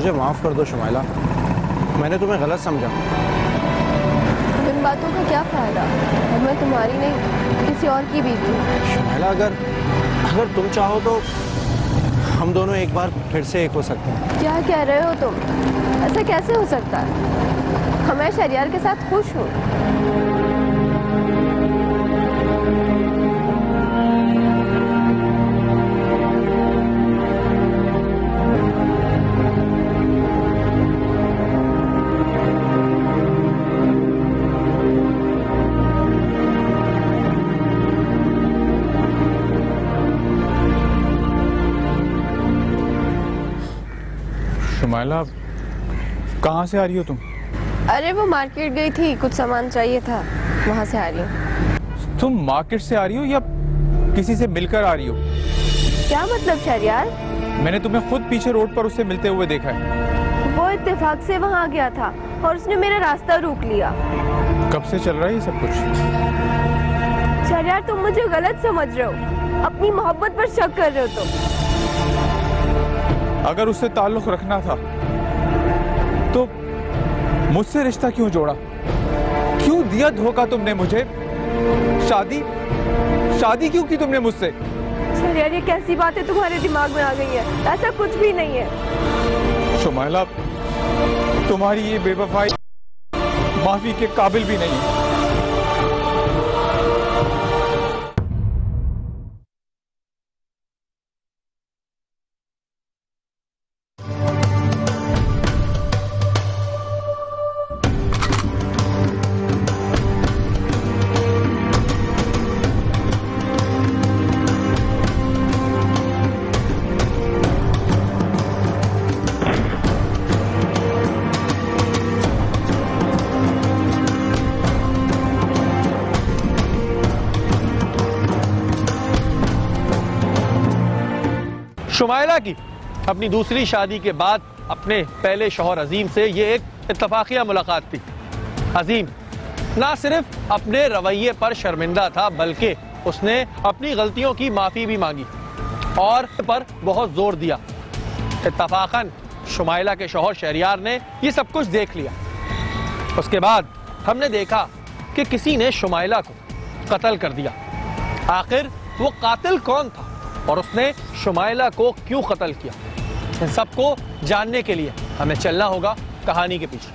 मुझे माफ़ कर दो शुमाइला, मैंने तुम्हें गलत समझा। इन बातों का क्या फ़ायदा? अब मैं तुम्हारी नहीं किसी और की बीवी हूँ। शुमाइला, अगर तुम चाहो तो हम दोनों एक बार फिर से एक हो सकते हैं। क्या कह रहे हो तुम? ऐसा कैसे हो सकता है? मैं शहरियार के साथ खुश हूँ। शुमाइला, कहाँ से आ रही हो तुम? अरे वो मार्केट गई थी, कुछ सामान चाहिए था, वहाँ से आ रही हूँ। तुम मार्केट से आ रही हो या किसी से मिलकर आ रही हो? क्या मतलब शहरियार? मैंने तुम्हें खुद पीछे रोड पर उससे मिलते हुए देखा है। वो इत्तेफाक से वहाँ आ गया था और उसने मेरा रास्ता रोक लिया। कब से चल रहा है ये सब कुछ? शहरियार, तुम मुझे गलत समझ रहे हो, अपनी मोहब्बत पर शक कर रहे हो तुम। अगर उससे ताल्लुक रखना था तो मुझसे रिश्ता क्यों जोड़ा? क्यों दिया धोखा तुमने मुझे? शादी क्यों की तुमने मुझसे? यार, ये कैसी बातें तुम्हारे दिमाग में आ गई है? ऐसा कुछ भी नहीं है। शुमाइला, तुम्हारी ये बेवफाई माफी के काबिल भी नहीं है। शुमाइला की अपनी दूसरी शादी के बाद अपने पहले शौहर अजीम से ये एक इत्तफाकिया मुलाकात थी। अजीम ना सिर्फ अपने रवैये पर शर्मिंदा था, बल्कि उसने अपनी गलतियों की माफ़ी भी मांगी और पर बहुत जोर दिया। इत्तफाकन शुमाइला के शौहर शहरियार ने ये सब कुछ देख लिया। उसके बाद हमने देखा कि किसी ने शुमाइला को कत्ल कर दिया। आखिर वो कातिल कौन था और उसने शुमाइला को क्यों कत्ल किया? इन सबको जानने के लिए हमें चलना होगा कहानी के पीछे।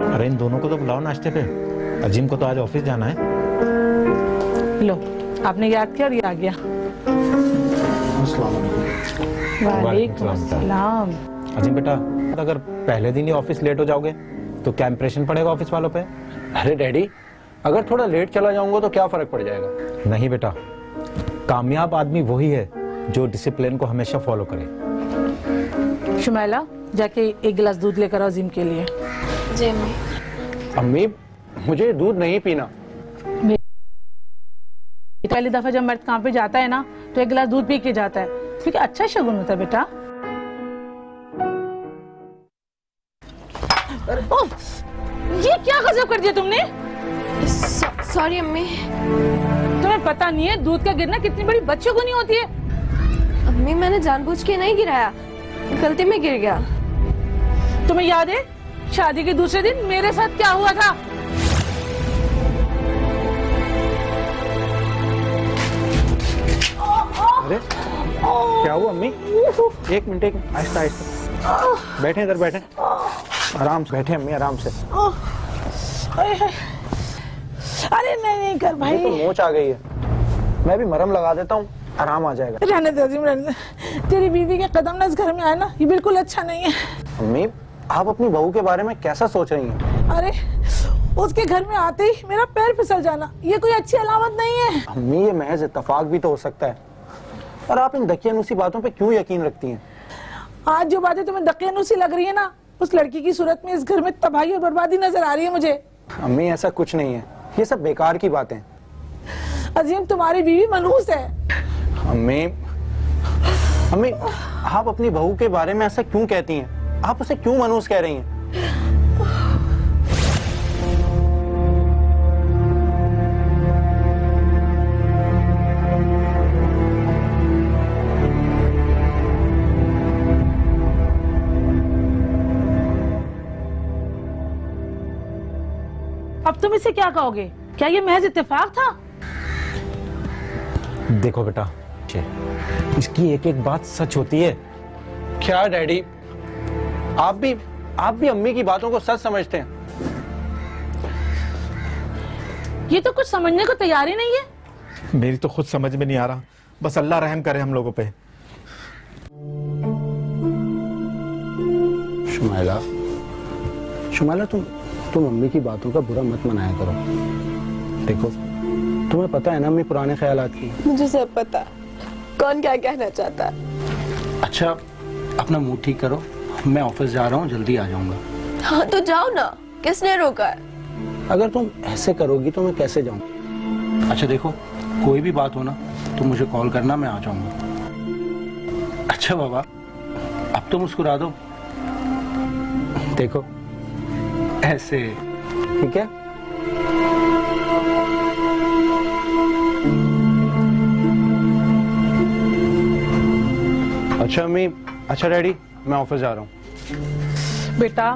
अरे इन दोनों को तो बुलाओ नाश्ते पे। अजीम को तो आज ऑफिस जाना है। लो, आपने याद किया और ये आ गया। वालेकुम अस्सलाम। अजीम बेटा, अगर पहले दिन ही ऑफिस लेट हो जाओगे तो क्या इंप्रेशन पड़ेगा ऑफिस वालों पे? अरे डैडी, अगर थोड़ा लेट चला जाऊंगा तो क्या फर्क पड़ जाएगा? नहीं बेटा, कामयाब आदमी वही है जो डिसिप्लिन को हमेशा फॉलो करे। शुमाइला, जाके एक गिलास दूध लेकर आओ अजीम के लिए। जी अम्मी। अम्मी, मुझे दूध नहीं पीना। पहली दफा जब मर्द काम पे जाता है ना तो एक गिलास दूध पी के जाता है, क्योंकि अच्छा शगुन होता है बेटा। ये क्या गजब कर दिया तुमने? सॉरी अम्मी। तुम्हें पता नहीं है दूध का गिरना कितनी बड़ी बदशगुनी होती है? अम्मी, मैंने जानबूझ के नहीं गिराया, गलती में गिर गया। तुम्हें याद है शादी के दूसरे दिन मेरे साथ क्या हुआ था? अरे क्या हुआ अम्मी? एक मिनट, आहिस्ता आहिस्ता बैठे, इधर बैठे, आराम से बैठे अम्मी, आराम से। अरे नहीं कर भाई, तो मोच आ गई है, मैं भी मरहम लगा देता हूँ, आराम आ जाएगा। रहने दे अजीम, रहने दे। तेरी बीवी के कदम ना इस घर में आए ना, ये बिल्कुल अच्छा नहीं है। अम्मी, आप अपनी बहू के बारे में कैसा सोच रही हैं? अरे उसके घर में आते ही मेरा पैर फिसल जाना, ये कोई अच्छी अलामत नहीं है। अम्मी, ये महज इत्तेफाक भी तो हो सकता है, और आप इन दकियानूसी बातों पे क्यों यकीन रखती हैं? आज जो बातें तुम्हें दकियानूसी लग रही है ना, उस लड़की की सूरत में इस घर में तबाही और बर्बादी नजर आ रही है मुझे। अम्मी, ऐसा कुछ नहीं है, ये सब बेकार की बातें। अजीम, तुम्हारी बीवी मनहूस है। अम्मी, आप अपनी बहू के बारे में ऐसा क्यों कहती हैं? आप उसे क्यों मनहूस कह रही हैं? तुम इसे क्या कहोगे? क्या ये महज इत्तेफाक था? देखो बेटा, इसकी एक एक बात सच होती है। क्या डैडी, आप भी अम्मी की बातों को सच समझते हैं? ये तो कुछ समझने को तैयार ही नहीं है। मेरी तो खुद समझ में नहीं आ रहा, बस अल्लाह रहम करे हम लोगों पे। शुमाइला, तुम अम्मी की बातों का बुरा मत मनाया करो। देखो, तुम्हें पता है ना अम्मी पुराने ख्यालात की। मुझे सब पता, कौन क्या कहना चाहता है। अच्छा, अपना मूड ठीक करो, मैं ऑफिस जा रहा हूँ, जल्दी आ जाऊंगा। हाँ तो जाओ ना, किसने रोका है? अगर तुम ऐसे करोगी तो मैं कैसे जाऊँ? अच्छा देखो, कोई भी बात हो ना तो मुझे कॉल करना, मैं आ जाऊंगा। अच्छा बाबा, अब तो मुस्कुरा दो। देखो ऐसे, ठीक है? अच्छा अम्मी, अच्छा डैडी, मैं ऑफिस जा रहा हूँ। बेटा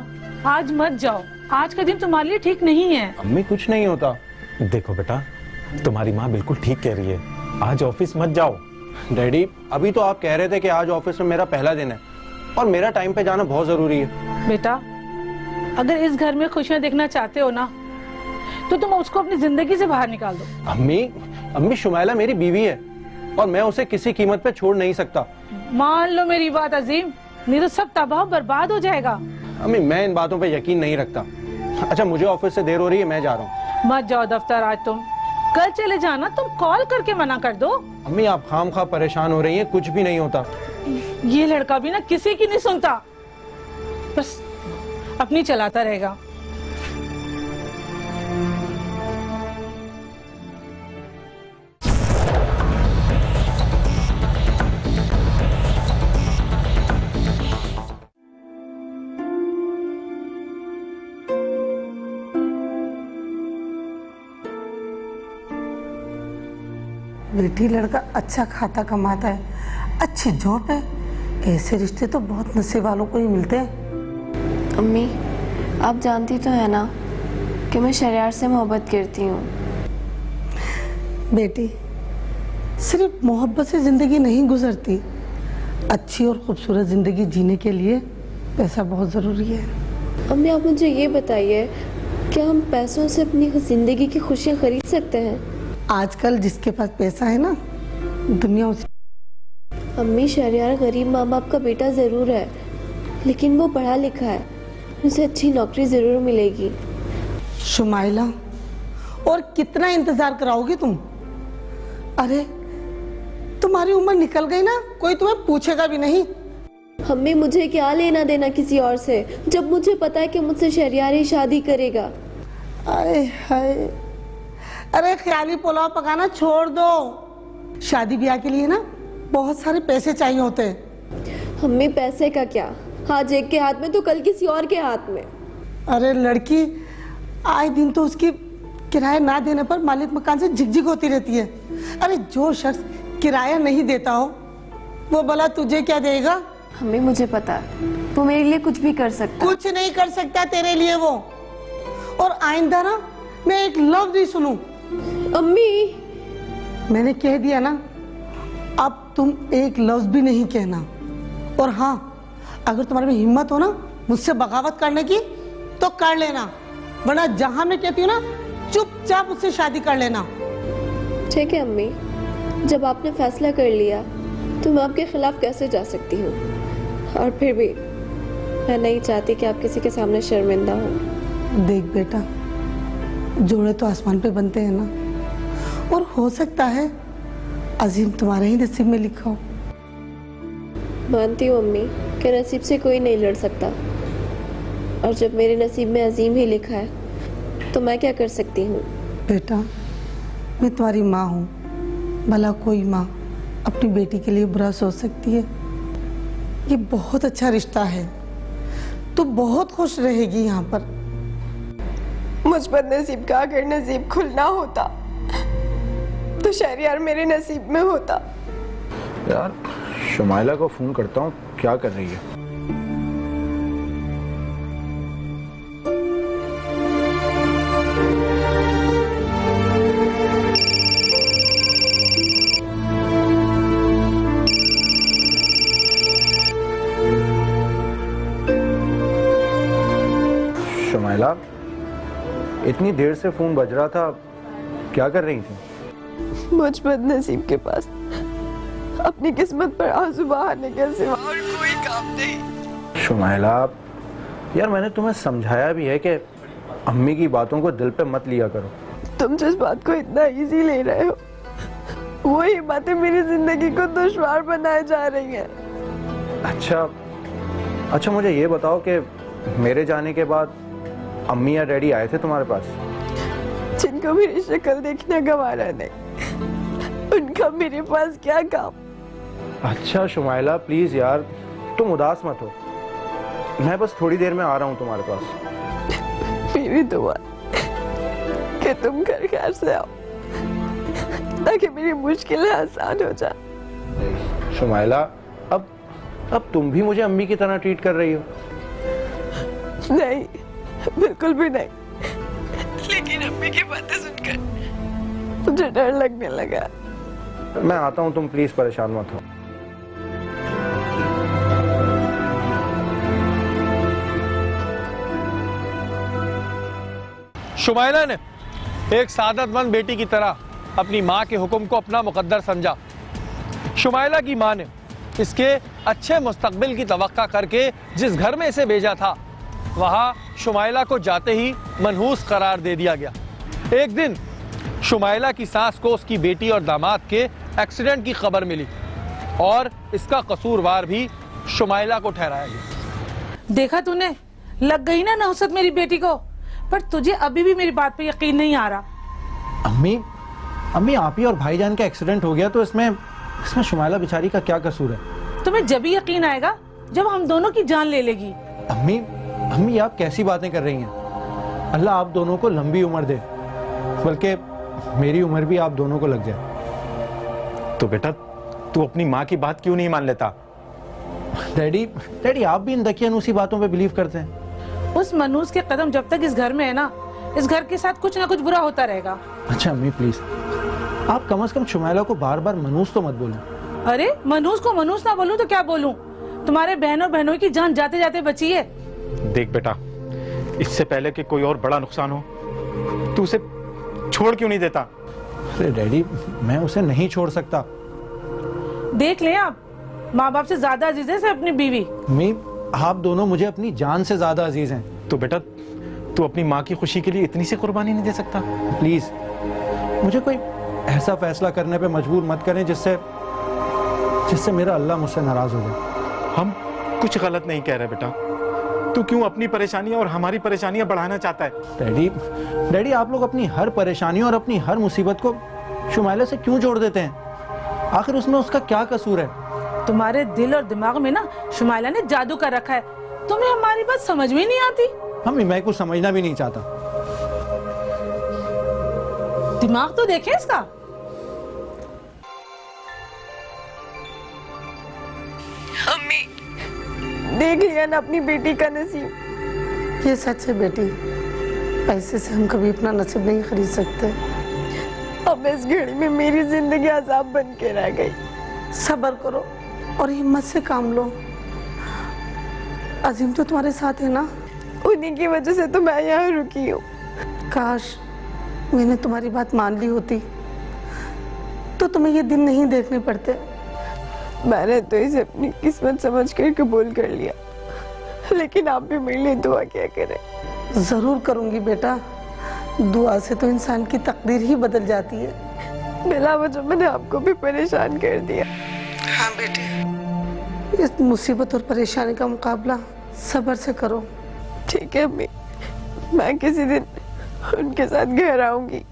आज मत जाओ, आज का दिन तुम्हारे लिए ठीक नहीं है। अम्मी कुछ नहीं होता। देखो बेटा, तुम्हारी माँ बिल्कुल ठीक कह रही है, आज ऑफिस मत जाओ। डैडी, अभी तो आप कह रहे थे कि आज ऑफिस में मेरा पहला दिन है और मेरा टाइम पे जाना बहुत जरूरी है। बेटा अगर इस घर में खुशियां देखना चाहते हो ना तो तुम उसको अपनी जिंदगी से बाहर निकाल दो। अम्मी शुमाइला मेरी बीवी है और मैं उसे किसी कीमत पे छोड़ नहीं सकता। मान लो मेरी बात अजीम, नहीं तो सब तबाह बर्बाद हो जाएगा। अम्मी मैं इन बातों पे यकीन नहीं रखता। अच्छा मुझे ऑफिस से देर हो रही है, मैं जा रहा हूँ। मत जाओ दफ्तर आज, तुम कल चले जाना, तुम कॉल करके मना कर दो। अम्मी आप खामखा परेशान हो रही हैं, कुछ भी नहीं होता। ये लड़का भी ना किसी की नहीं सुनता, बस अपनी चलाता रहेगा। बेटी लड़का अच्छा खाता कमाता है, अच्छी जॉब है, ऐसे रिश्ते तो बहुत नसीब वालों को ही मिलते हैं। अम्मी आप जानती तो है ना कि मैं शरियार से मोहब्बत करती हूँ। बेटी सिर्फ मोहब्बत से जिंदगी नहीं गुजरती, अच्छी और खूबसूरत जिंदगी जीने के लिए पैसा बहुत ज़रूरी है। अम्मी आप मुझे ये बताइए, क्या हम पैसों से अपनी जिंदगी की खुशियाँ खरीद सकते हैं? आजकल जिसके पास पैसा है ना, दुनिया उसे। अम्मी शरियार गरीब माँ बाप का बेटा ज़रूर है, लेकिन वो पढ़ा लिखा है, उसे अच्छी नौकरी ज़रूर मिलेगी। शुमाइला और कितना इंतजार कराओगी तुम? अरे तुम्हारी उम्र निकल गई ना, कोई तुम्हें पूछेगा भी नहीं। अम्मी मुझे क्या लेना देना किसी और से, जब मुझे पता है कि मुझसे शरियार ही शादी करेगा। आए हाय, अरे ख्याली पुलाव पकाना छोड़ दो, शादी ब्याह के लिए ना बहुत सारे पैसे चाहिए होते हैं। अम्मी पैसे का क्या, आज एक के हाथ में तो कल किसी और के हाथ में। अरे लड़की आए दिन तो उसकी किराया ना देने पर मालिक मकान से झिकझिक होती रहती है। अरे जो शख्स किराया नहीं देता हो वो भला तुझे क्या देगा? अम्मी मुझे पता है वो मेरे लिए कुछ भी कर सकता। कुछ नहीं कर सकता तेरे लिए वो, और आइंदा ना मैं एक लफ्ज नहीं सुनूं। अम्मी मैंने कह दिया ना, अब तुम एक लफ्ज भी नहीं कहना। और हाँ, अगर तुम्हारे में हिम्मत हो ना मुझसे बगावत करने की तो कर लेना, वरना जहां मैं कहती हूँ ना चुपचाप उससे शादी कर लेना। ठीक है अम्मी, जब आपने फैसला कर लिया तो मैं आपके खिलाफ कैसे जा सकती हूँ? और फिर भी मैं नहीं चाहती कि आप किसी के सामने शर्मिंदा हो। देख बेटा, जोड़े तो आसमान पे बनते हैं ना, और हो सकता है अजीम तुम्हारे ही नसीब में लिखा हो। मानती हूँ अम्मी कि नसीब से कोई नहीं लड़ सकता, और जब मेरे नसीब में अजीम ही लिखा है तो मैं क्या कर सकती हूँ? बेटा मैं तुम्हारी माँ हूँ, भला कोई माँ अपनी बेटी के लिए बुरा सोच सकती है? ये बहुत अच्छा रिश्ता है, तू बहुत खुश रहेगी यहाँ पर। मुझ पर नसीब का अगर नसीब खुलना होता तो शहरियार मेरे नसीब में होता। यार शुमाइला को फोन करता हूँ, क्या कर रही है? शुमाइला, इतनी देर से फोन बज रहा था, क्या कर रही थी? मुझ बदनसीब के पास अपनी किस्मत पर आंसू बहाने के सिवा और कोई काम नहीं। शुमाइला, यार मैंने तुम्हें समझाया भी है कि अम्मी की बातों को दिल पे मत लिया करो। तुम जिस बात को इतना इजी ले रहे हो, वही बातें मेरी जिंदगी को दुश्वार बनाए जा रही हैं। अच्छा मुझे ये बताओ कि मेरे जाने के बाद अम्मी या डैडी आए थे तुम्हारे पास? जिनको मेरी शक्ल देखना गवारा नहीं, उनका मेरे पास क्या काम। अच्छा शुमाइला, प्लीज यार तुम उदास मत हो, मैं बस थोड़ी देर में आ रहा हूँ तुम्हारे पास। मेरी दुआ कि तुम घर खैर से आओ ताकि मेरी मुश्किलें आसान हो जाए। शुमाइला, अब तुम भी मुझे अम्मी की तरह ट्रीट कर रही हो? नहीं, बिल्कुल भी नहीं। लेकिन अम्मी की बातें सुनकर मुझे डर लगने लगा। मैं आता हूँ, तुम प्लीज परेशान मत हो। शुमाइला ने एक सादतमंद बेटी की तरह अपनी माँ के हुक्म को अपना मुकद्दर समझा। शुमाइला की माँ ने इसके अच्छे मुस्तकबिल की तवक्का करके जिस घर में इसे भेजा था, वहाँ शुमाइला को जाते ही मनहूस करार दे दिया गया। एक दिन शुमाइला की सास को उसकी बेटी और दामाद के एक्सीडेंट की खबर मिली और इसका कसूरवार भी शुमाइला को ठहराया गया। देखा तूने, लग गई ना नौसत मेरी बेटी को, पर तुझे अभी भी मेरी बात पे यकीन नहीं आ रहा। अम्मी आप ही और भाईजान का एक्सीडेंट हो गया तो इसमें शुमाइला बेचारी का क्या कसूर है? तुम्हें जब ही यकीन आएगा जब हम दोनों की जान ले लेगी। अम्मी आप कैसी बातें कर रही हैं? अल्लाह आप दोनों को लंबी उम्र दे, बल्कि मेरी उम्र भी आप दोनों को लग जाए। तो बेटा तू अपनी माँ की बात क्यों नहीं मान लेता? डैडी आप भी इन दकियानूसी बातों पे बिलीव करते हैं? उस मनूस के कदम जब तक इस घर में है ना, इस घर के साथ कुछ ना कुछ बुरा होता रहेगा। अच्छा अम्मी प्लीज, आप कम से कम शुमाइला को बार बार मनूस तो मत बोलो। अरे मनूस को मनूस ना बोलूं तो क्या बोलूं? तुम्हारे बहनों की जान जाते जाते बची है। देख बेटा, इससे पहले कि कोई और बड़ा नुकसान हो, तू उसे छोड़ क्यों नहीं देता? अरे डैडी, मैं उसे नहीं छोड़ सकता। देख ले, आप माँ बाप से ज्यादा अजीज है अपनी बीवी। अम्मी आप दोनों मुझे अपनी जान से ज्यादा अजीज हैं। तो बेटा तू अपनी माँ की खुशी के लिए इतनी सी कुर्बानी नहीं दे सकता? प्लीज मुझे कोई ऐसा फैसला करने पे मजबूर मत करें जिससे मेरा अल्लाह मुझसे नाराज हो जाए। हम कुछ गलत नहीं कह रहे बेटा, तू क्यों अपनी परेशानियां और हमारी परेशानियां बढ़ाना चाहता है? डैडी आप लोग अपनी हर परेशानी और अपनी हर मुसीबत को शुमाइला से क्यों जोड़ देते हैं? आखिर उसमें उसका क्या कसूर है? तुम्हारे दिल और दिमाग में ना शुमाइला ने जादू कर रखा है, तुम्हें हमारी बात समझ में नहीं आती। मैं कुछ समझना भी नहीं चाहता। दिमाग तो देखे इसका। अम्मी, देख लिया ना अपनी बेटी का नसीब। ये सच है बेटी, पैसे से हम कभी अपना नसीब नहीं खरीद सकते। अब इस घड़ी में मेरी जिंदगी अजाब बन के रह गई। सब्र करो और हिम्मत से काम लो। अजीम तो तुम्हारे साथ है ना? उन्हीं की वजह से तो मैं यहाँ रुकी हूँ। काश मैंने तुम्हारी बात मान ली होती तो तुम्हें ये दिन नहीं देखने पड़ते। मैंने तो इसे अपनी किस्मत समझ कर कबूल कर लिया, लेकिन आप भी मेरे लिए दुआ क्या करें। जरूर करूंगी बेटा, दुआ से तो इंसान की तकदीर ही बदल जाती है। बिला वजह मैंने आपको भी परेशान कर दिया। हाँ बेटे, इस मुसीबत और परेशानी का मुकाबला सब्र से करो। ठीक है अम्मी, मैं किसी दिन उनके साथ घर आऊंगी।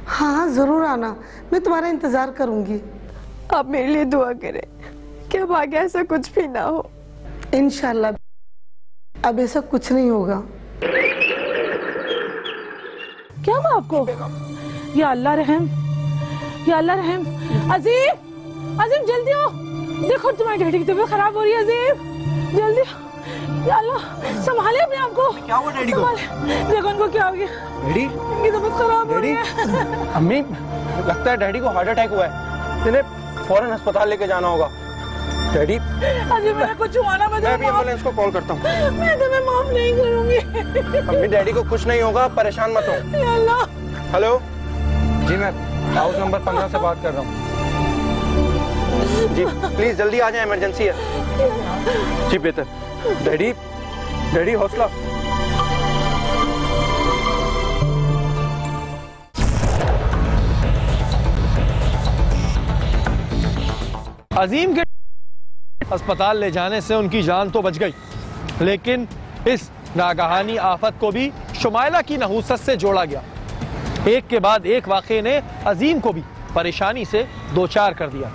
हाँ जरूर आना, मैं तुम्हारा इंतजार करूंगी। आप मेरे लिए दुआ करें कि अब आगे ऐसा कुछ भी ना हो। इंशाल्लाह अब ऐसा कुछ नहीं होगा। क्या हुआ आपको? या अल्लाह रहम, या अल्लाह रहम। अजीम जल्दी आओ, देखो तुम्हारी डैडी की तबीयत खराब हो रही है। अजीम जल्दी, या अल्लाह संभाले अपने आप को। क्या हुआ डैडी को? देखो उनको क्या हो गया। डैडी इनकी तबीयत खराब हो रही है। अम्मी लगता है डैडी को हार्ट अटैक हुआ है, इन्हें फौरन अस्पताल लेके जाना होगा। डैडी, अजीम मेरा कुछ हुआ ना, मैं अभी एम्बुलेंस को कॉल करता हूँ। मैं तुम्हें माफ नहीं करूंगी। अम्मी डैडी को कुछ नहीं होगा, परेशान मत हो। या अल्लाह। हेलो जी, मैं हाउस नंबर 15 से बात कर रहा हूँ जी। प्लीज जल्दी आ जाए, इमरजेंसी है जी। बेहतर। डैडी, डैडी हौसला। अजीम के अस्पताल ले जाने से उनकी जान तो बच गई, लेकिन इस नागहानी आफत को भी शुमाइला की नहूसत से जोड़ा गया। एक के बाद एक वाक़े ने अजीम को भी परेशानी से दो चार कर दिया।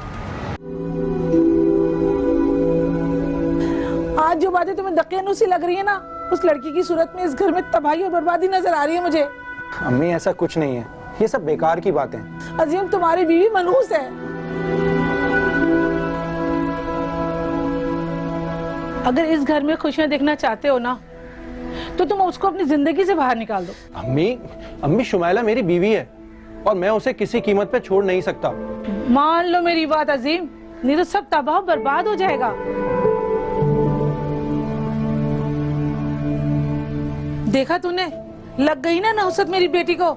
आज जो बातें तुम्हें दकियानूसी लग रही है ना, उस लड़की की सूरत में इस घर में तबाही और बर्बादी नजर आ रही है मुझे। अम्मी ऐसा कुछ नहीं है, ये सब बेकार की बातें। अजीम तुम्हारी बीवी मनहूस है। अगर इस घर में खुशियां देखना चाहते हो ना, तो तुम उसको अपनी जिंदगी से बाहर निकाल दो। अम्मी शुमाइला मेरी बीवी है और मैं उसे किसी कीमत पे छोड़ नहीं सकता। मान लो मेरी बात अजीम, नहीं तो सब तबाह बर्बाद हो जाएगा। देखा तूने, लग गई ना नौसत मेरी बेटी को,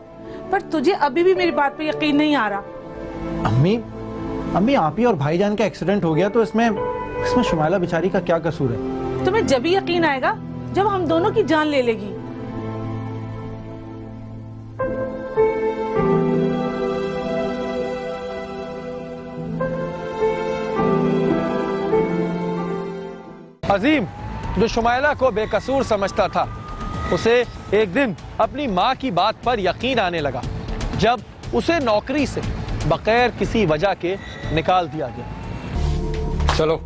पर तुझे अभी भी मेरी बात पे यकीन नहीं आ रहा। अम्मी आप ही और भाईजान का एक्सीडेंट हो गया तो इसमें शुमाइला बेचारी का क्या कसूर है? तुम्हें जब भी यकीन आएगा जब हम दोनों की जान ले लेगी। अजीम जो शुमाइला को बेकसूर समझता था, उसे एक दिन अपनी माँ की बात पर यकीन आने लगा जब उसे नौकरी से बगैर किसी वजह के निकाल दिया गया। चलो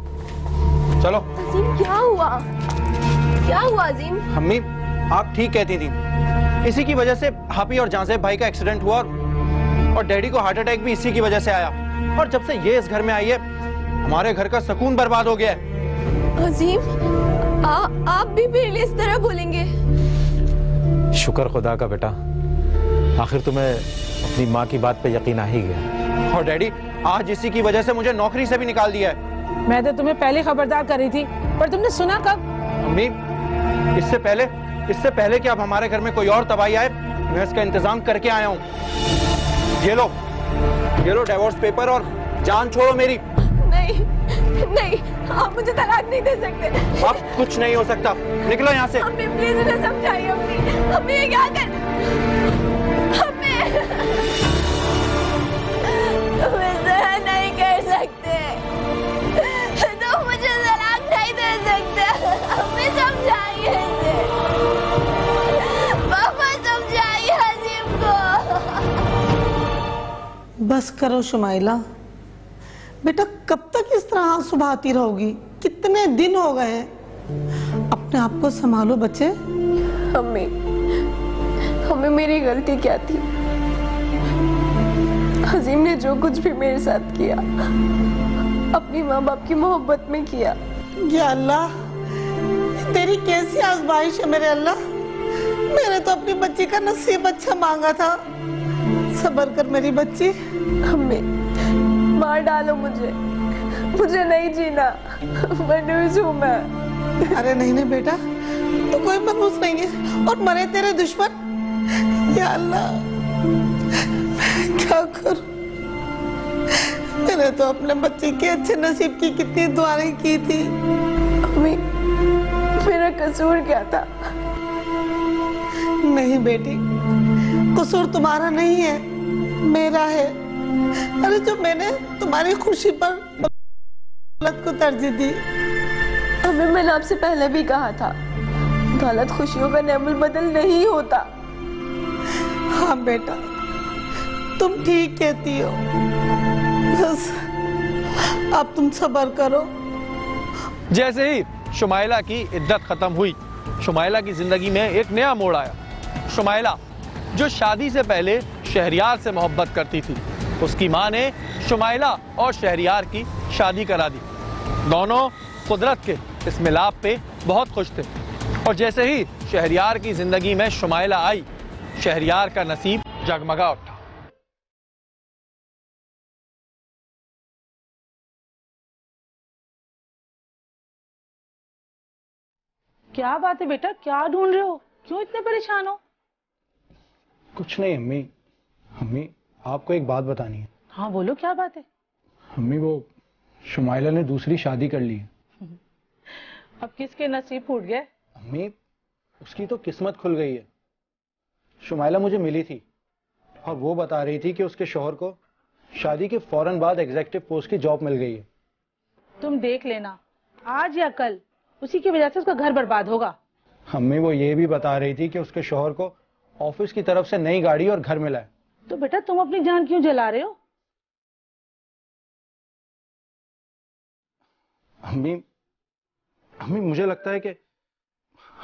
चलो। अजीम क्या हुआ? क्या हुआ अजीम? अम्मी आप ठीक कहती थी, इसी की वजह से हापी और जांजेब भाई का एक्सीडेंट हुआ और डैडी को हार्ट अटैक भी इसी की वजह से आया। और जब से ये इस घर में आई है, हमारे घर का सुकून बर्बाद हो गया है। अजीम आप भी फिर इस तरह बोलेंगे? शुक्र खुदा का बेटा, आखिर तुम्हें अपनी माँ की बात पे यकीन आ ही गया। और डैडी आज इसी की वजह से मुझे नौकरी से भी निकाल दिया है। मैं तो तुम्हें पहले खबरदार कर रही थी, पर तुमने सुना कब? अम्मी इससे पहले कि अब हमारे घर में कोई और तबाही आए, मैं इसका इंतजाम करके आया हूँ। ये लो डिवोर्स पेपर और जान छोड़ो मेरी। नहीं, आप मुझे तलाक नहीं दे सकते। अब कुछ नहीं हो सकता, निकलो यहाँ से। अम्मी प्लीज मुझे समझाइए। अम्मी ये क्या कर? अम्मी तुम ऐसा नहीं कर सकते, तुम मुझे तलाक नहीं दे सकते। अम्मी समझाइए इसे, पापा समझाइए अजीम को। बस करो शुमाइला, बेटा कब तक इस तरह आंसू बहाती रहोगी? कितने दिन हो गए हैं, अपने आप को संभालो बच्चे। हमें मेरी गलती क्या थी? अजीम ने जो कुछ भी मेरे साथ किया अपनी माँ बाप की मोहब्बत में किया। या अल्लाह, तेरी कैसी आजमाइश है मेरे अल्लाह। मैंने तो अपनी बच्ची का नसीब अच्छा मांगा था। सब्र कर मेरी बच्ची। अम्मी मार डालो मुझे नहीं जीना, मनहूस हूँ मैं। अरे नहीं बेटा, तो कोई मनहूस नहीं है और मरे तेरे दुश्मन। या अल्लाह क्या करूं? मैंने तो अपने बच्चे के अच्छे नसीब की कितनी दुआएं की थी। अम्मी मेरा कसूर क्या था? नहीं बेटी, कसूर तुम्हारा नहीं है, मेरा है। अरे जो मैंने तुम्हारी खुशी पर गलत को तरजीह दी। अम्मी मैंने आपसे पहले भी कहा था, गलत खुशियों का नेमुल बदल नहीं होता। हाँ बेटा, तुम ठीक कहती हो। बस अब तुम सब्र करो। जैसे ही शुमाइला की इद्दत खत्म हुई, शुमाइला की जिंदगी में एक नया मोड़ आया। शुमाइला जो शादी से पहले शहरियार से मोहब्बत करती थी, उसकी माँ ने शुमाइला और शहरियार की शादी करा दी। दोनों कुदरत के इस मिलाप पे बहुत खुश थे और जैसे ही शहरियार की जिंदगी में शुमाइला आई, शहरियार का नसीब जगमगा उठा। क्या बात है बेटा, क्या ढूंढ रहे हो? क्यों इतने परेशान हो? कुछ नहीं अम्मी। अम्मी आपको एक बात बतानी है। हाँ बोलो, क्या बात है? अम्मी वो शुमाइला ने दूसरी शादी कर ली है। अब किसके नसीब फूट गए? अम्मी उसकी तो किस्मत खुल गई है। शुमाइला मुझे मिली थी और वो बता रही थी कि उसके शौहर को शादी के फौरन बाद एग्जीक्यूटिव पोस्ट की जॉब मिल गई है। तुम देख लेना, आज या कल उसी की वजह से उसका घर बर्बाद होगा। अम्मी वो ये भी बता रही थी कि उसके शौहर को ऑफिस की तरफ से नई गाड़ी और घर मिला है। तो बेटा तुम अपनी जान क्यों जला रहे हो? अम्मी मुझे लगता है कि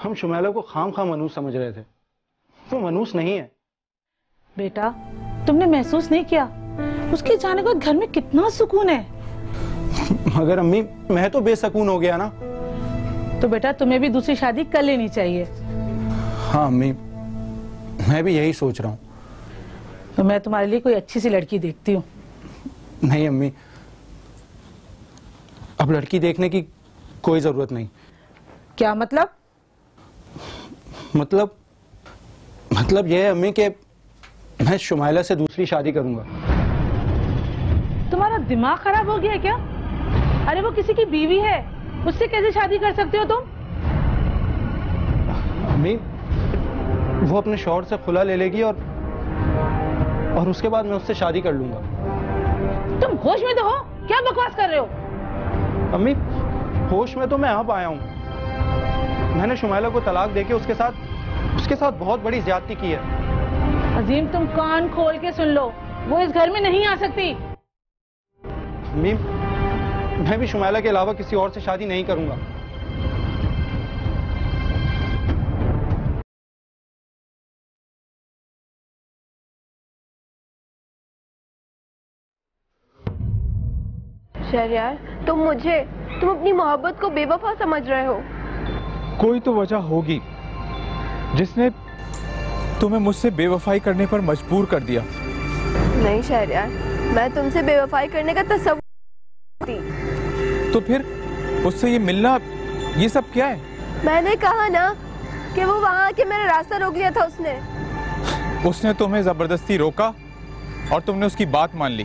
हम शुमाइला को खाम मनूस समझ रहे थे। वो मनूस नहीं है। बेटा तुमने महसूस नहीं किया उसके जाने के बाद घर में कितना सुकून है? मगर अम्मी मैं तो बेसकून हो गया ना। तो बेटा तुम्हें भी दूसरी शादी कर लेनी चाहिए। हाँ अम्मी मैं भी यही सोच रहा हूँ। तो मैं तुम्हारे लिए कोई अच्छी सी लड़की देखती हूँ। नहीं अम्मी अब लड़की देखने की कोई जरूरत नहीं। क्या मतलब? मतलब यह है अम्मी कि मैं शुमाइला से दूसरी शादी करूंगा। तुम्हारा दिमाग खराब हो गया है क्या? अरे वो किसी की बीवी है, उससे कैसे शादी कर सकते हो तुम? अम्मी वो अपने शौहर से खुला ले लेगी और उसके बाद मैं उससे शादी कर लूंगा। तुम होश में तो हो? क्या बकवास कर रहे हो? अम्मी होश में तो मैं अब आया हूं। मैंने शुमाइला को तलाक देके उसके साथ बहुत बड़ी ज्यादती की है। अजीम तुम कान खोल के सुन लो, वो इस घर में नहीं आ सकती। अम्मी मैं भी शुमाइला के अलावा किसी और से शादी नहीं करूंगा। शहरयार तुम अपनी मोहब्बत को बेवफा समझ रहे हो। कोई तो वजह होगी जिसने तुम्हें मुझसे बेवफाई करने पर मजबूर कर दिया। नहीं शहरयार, मैं तुमसे बेवफाई करने का तसव्वुर थी। तो फिर उससे ये मिलना, ये सब क्या है? मैंने कहा ना कि वो वहां आके मेरा रास्ता रोक लिया था उसने तुम्हें जबरदस्ती रोका और तुमने उसकी बात मान ली।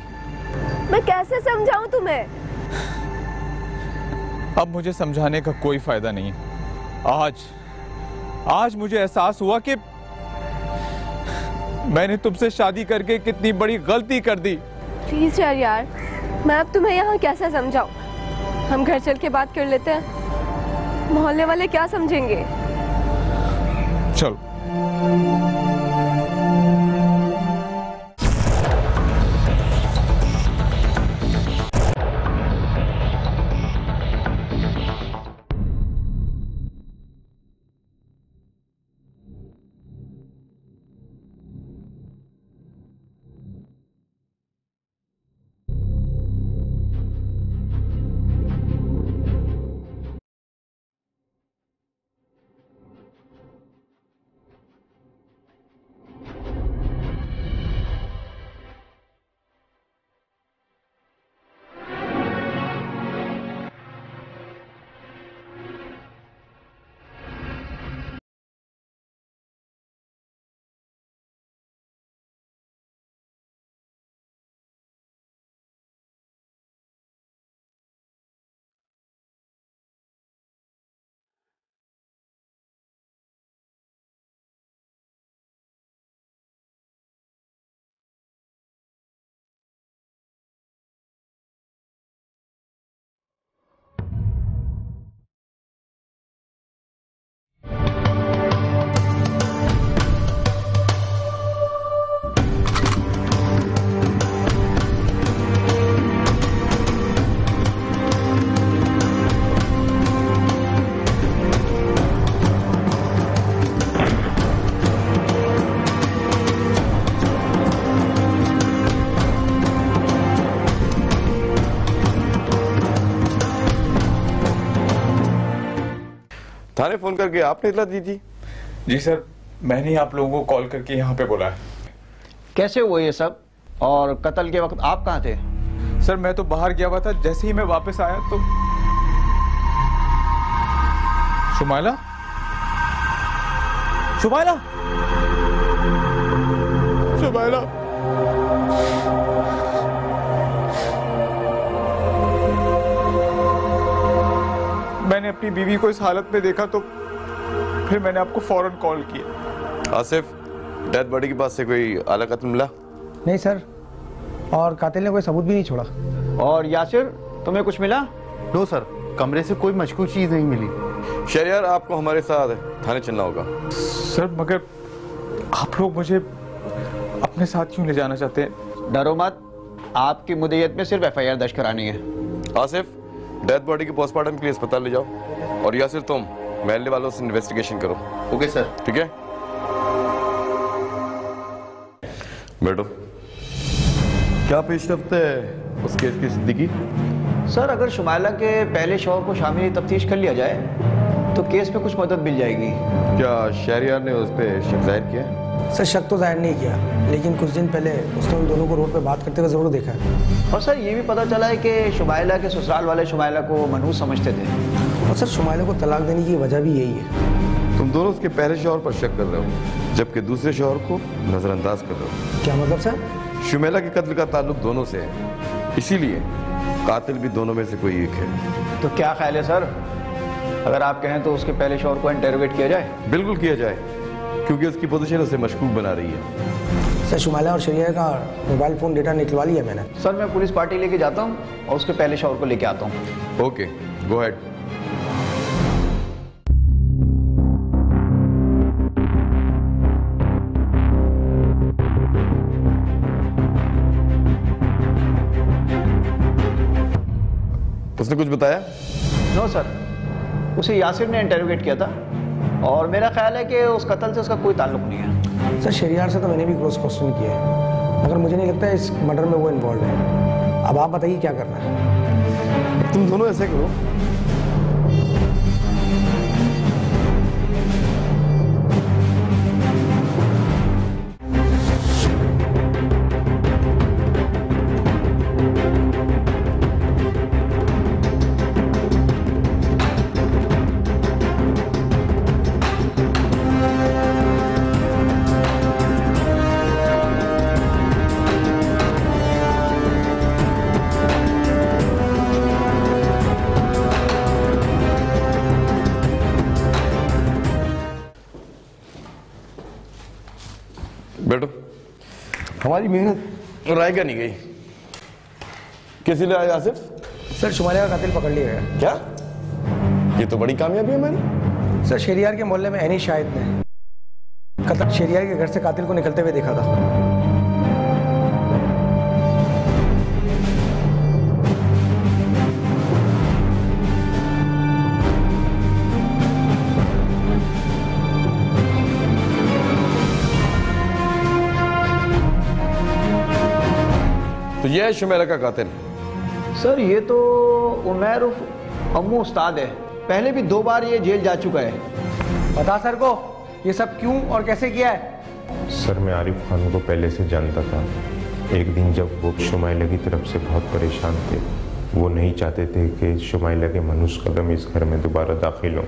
मैं कैसे समझाऊं तुम्हें? अब मुझे समझाने का कोई फायदा नहीं है। आज मुझे एहसास हुआ कि मैंने तुमसे शादी करके कितनी बड़ी गलती कर दी। प्लीज यार मैं अब तुम्हें यहाँ कैसे समझाऊं? हम घर चल के बात कर लेते हैं, मोहल्ले वाले क्या समझेंगे? चलो। थाने फोन करके आपने इतला दी थी? जी सर, मैंने आप लोगों को कॉल करके यहाँ पे बुलाया। कैसे हुआ ये सब? और कत्ल के वक्त आप कहाँ थे? सर मैं तो बाहर गया हुआ था, जैसे ही मैं वापस आया तो शुमाइला शुमाइला, शुमाइला, मैंने अपनी बीवी को इस हालत में देखा तो फिर मैंने आपको फौरन कॉल किया। आसिफ, डेड बॉडी के पास से कोई आला कत्ल मिला? नहीं सर, और कातिल ने कोई सबूत भी नहीं छोड़ा। और यासिर, तुम्हें कुछ मिला? नो सर, कमरे से कोई मशकूक चीज नहीं मिली। शहरियार, आपको हमारे साथ थाने चलना होगा। सर मगर आप लोग मुझे अपने साथ क्यों ले जाना चाहते हैं? डरो मत, आपकी मुद्दत में सिर्फ FIR दर्ज करानी है। आसिफ, डेथ बॉडी के पोस्टमार्टम के लिए अस्पताल ले जाओ, और यासिर तुम महल्ले वालों से इन्वेस्टिगेशन करो। Okay sir. ठीक है, बैठो। क्या पेशरफ्त है उस केस की जिंदगी? सर, अगर शुमाइला के पहले शौहर को शामिल तफ्तीश कर लिया जाए तो केस में कुछ मदद मिल जाएगी। क्या शहरियार ने उस पर शक जाहिर किया? सर शक तो जाहिर नहीं किया, लेकिन कुछ दिन पहले उसने उन दोनों को रोड पे बात करते हुए जरूर देखा है। और सर ये भी पता चला है कि शुमाइला के ससुराल वाले शुमाइला को मनहूस समझते थे। और सर शुमाइला को तलाक देने की वजह भी यही है। तुम दोनों उसके पहले शौहर पर शक कर रहे हो, जबकि दूसरे शौहर को नजरअंदाज कर रहे हो। क्या मतलब सर? शुमाइला के कत्ल का ताल्लुक दोनों से है, इसीलिए कातिल भी दोनों में से कोई एक है। तो क्या ख्याल है सर, अगर आप कहें तो उसके पहले शौहर को इंटरोगेट किया जाए? बिल्कुल किया जाए, क्योंकि उसकी पोजीशन उसे मशकूक बना रही है। सर शुमाइला और शहरियार का मोबाइल फोन डेटा निकलवा लिया मैंने। सर मैं पुलिस पार्टी लेके जाता हूँ और उसके पहले शौहर को लेके आता हूँ। Okay, go ahead. उसने कुछ बताया? नो सर, उसे यासिर ने इंटरोगेट किया था और मेरा ख्याल है कि उस कत्ल से उसका कोई ताल्लुक नहीं है। सर शहरियार से तो मैंने भी क्रॉस क्वेश्चन किया है, मगर मुझे नहीं लगता इस मर्डर में वो इन्वॉल्व है। अब आप बताइए क्या करना है? तुम दोनों ऐसे करो, बैठो। हमारी मेहनत रायगा नहीं गई। किस लिए आया आसिफ? सर शुमाइला का कातिल पकड़ लिया गया। क्या? ये तो बड़ी कामयाबी है हमारी। सर शहरियार के मोहल्ले में एनी शाहिद ने कत्ल शहरियार के घर से कातिल को निकलते हुए देखा था। तो यह है शुमाइला का कातिल? सर ये तो उमैर उर्फ अम्मू उस्ताद है, पहले भी 2 बार ये जेल जा चुका है। बता सर को ये सब क्यों और कैसे किया है? सर मैं आरिफ खान को पहले से जानता था। एक दिन जब वो शुमाइला की तरफ से बहुत परेशान थे, वो नहीं चाहते थे कि शुमाइला के मनहूस कदम इस घर में दोबारा दाखिल हों।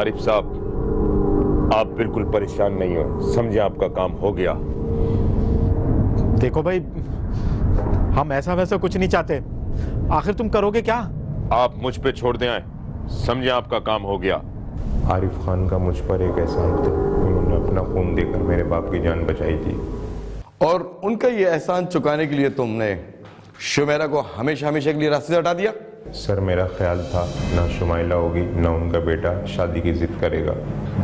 आरिफ साहब, आप बिल्कुल परेशान नहीं हो, समझे आपका काम हो गया। देखो भाई, हम ऐसा वैसा कुछ नहीं चाहते, आखिर तुम करोगे क्या? आप मुझ पे छोड़ दें, समझे आपका काम हो गया। आरिफ खान का मुझ पर एक एहसान था, उन्होंने अपना खून देकर मेरे बाप की जान बचाई थी। और उनका ये एहसान चुकाने के लिए तुमने शुमाइला को हमेशा हमेशा के लिए रास्ते से हटा दिया? सर मेरा ख्याल था ना शुमाइला होगी ना उनका बेटा शादी की जिद करेगा।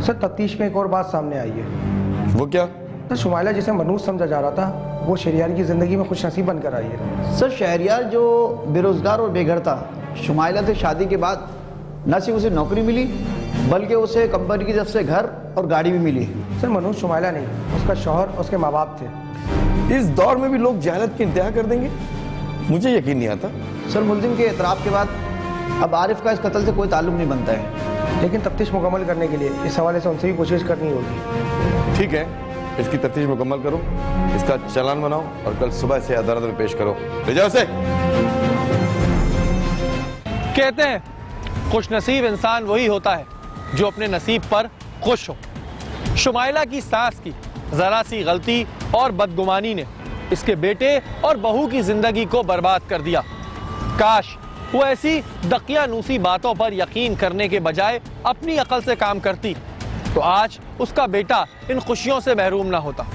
सर तफ्तीश में एक और बात सामने आई है। वो क्या? सर शुमाइला जिसे मनहूस समझा जा रहा था, वो शहरियार की जिंदगी में खुश नसीब बनकर आई है। सर शहरियार जो बेरोजगार और बेघर था, शुमाइला से शादी के बाद न सिर्फ उसे नौकरी मिली बल्कि उसे कंपनी की तरफ से घर और गाड़ी भी मिली। सर मनहूस शुमाइला नहीं, उसका शौहर और उसके माँ बाप थे। इस दौर में भी लोग जहालत की इंतहा कर देंगे, मुझे यकीन नहीं आता। सर मुल्जिम के एतराफ़ के बाद अब आरिफ का इस कत्ल से कोई ताल्लुक नहीं बनता है, लेकिन तफ्तीश मुकम्मल करने के लिए इस हवाले से उनसे भी कोशिश करनी होगी। ठीक है, इसकी तफ्तीश मुकम्मल करो, इसका चालान बनाओ और कल सुबह से अदालत में पेश करो। ले जाओ इसे। कहते हैं खुशनसीब इंसान वही होता है जो अपने नसीब पर खुश हो। शुमाइला की सास की जरा सी गलती और बदगुमानी ने इसके बेटे और बहू की जिंदगी को बर्बाद कर दिया। काश वो ऐसी दकियानूसी बातों पर यकीन करने के बजाय अपनी अकल से काम करती, तो आज उसका बेटा इन खुशियों से महरूम ना होता।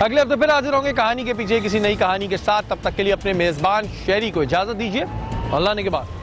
अगले हफ्ते फिर हाजिर होंगे कहानी के पीछे किसी नई कहानी के साथ। तब तक के लिए अपने मेजबान शेरी को इजाजत दीजिए। अल्लाह ने के बाद।